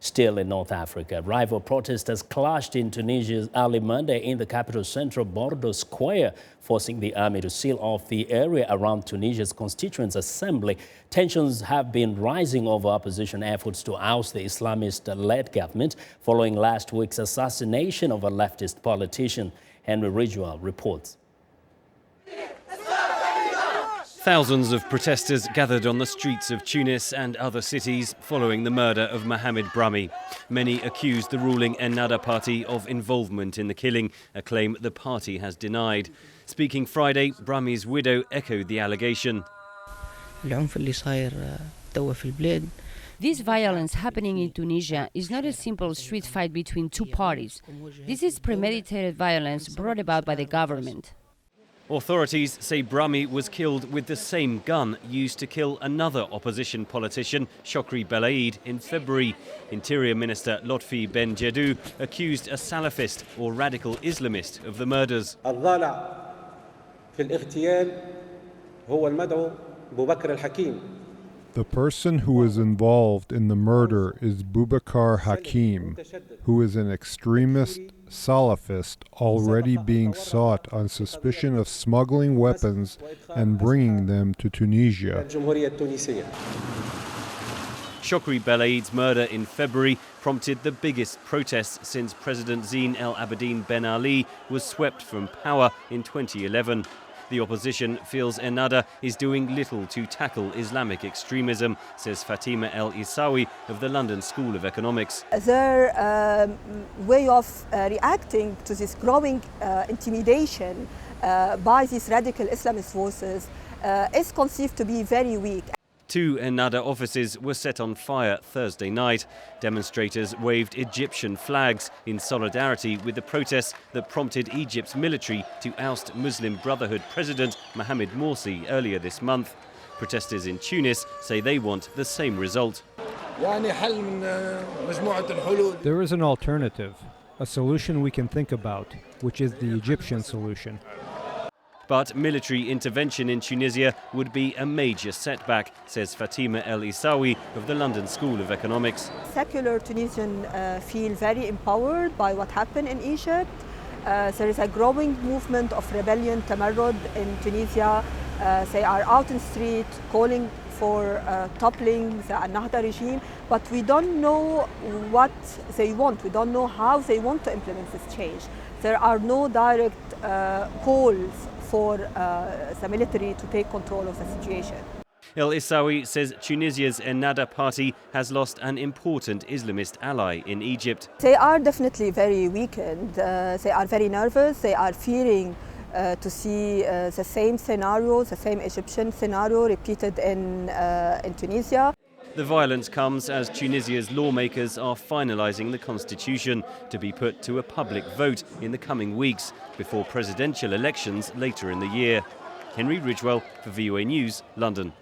Still in North Africa, rival protesters clashed in Tunisia's early Monday in the capital's central Bardo Square, forcing the army to seal off the area around Tunisia's constituent assembly. Tensions have been rising over opposition efforts to oust the Islamist-led government following last week's assassination of a leftist politician. Henry Ridgwell reports. Thousands of protesters gathered on the streets of Tunis and other cities following the murder of Mohamed Brahmi. Many accused the ruling Ennahda party of involvement in the killing, a claim the party has denied. Speaking Friday, Brahmi's widow echoed the allegation. This violence happening in Tunisia is not a simple street fight between two parties. This is premeditated violence brought about by the government. Authorities say Brahmi was killed with the same gun used to kill another opposition politician, Chokri Belaid, in February. Interior Minister Lotfi Ben Jedou accused a Salafist or radical Islamist of the murders. The person who is involved in the murder is Boubacar Hakim, who is an extremist Salafist already being sought on suspicion of smuggling weapons and bringing them to Tunisia. Chokri Belaid's murder in February prompted the biggest protests since President Zine El Abidine Ben Ali was swept from power in 2011. The opposition feels Ennahda is doing little to tackle Islamic extremism, says Fatima El Isawi of the London School of Economics. Their way of reacting to this growing intimidation by these radical Islamist forces is conceived to be very weak. 2 Ennahda offices were set on fire Thursday night. Demonstrators waved Egyptian flags in solidarity with the protests that prompted Egypt's military to oust Muslim Brotherhood President Mohamed Morsi earlier this month. Protesters in Tunis say they want the same result. There is an alternative, a solution we can think about, which is the Egyptian solution. But military intervention in Tunisia would be a major setback, says Fatima El Isawi of the London School of Economics. Secular Tunisians feel very empowered by what happened in Egypt. There is a growing movement of rebellion, tamarrud in Tunisia. They are out in the street calling for toppling the Ennahda regime, but we don't know what they want. We don't know how they want to implement this change. There are no direct calls for the military to take control of the situation. El Isawi says Tunisia's Ennahda party has lost an important Islamist ally in Egypt. They are definitely very weakened. They are very nervous. They are fearing to see the same scenario, the same Egyptian scenario repeated in Tunisia. The violence comes as Tunisia's lawmakers are finalising the constitution to be put to a public vote in the coming weeks before presidential elections later in the year. Henry Ridgwell for VOA News, London.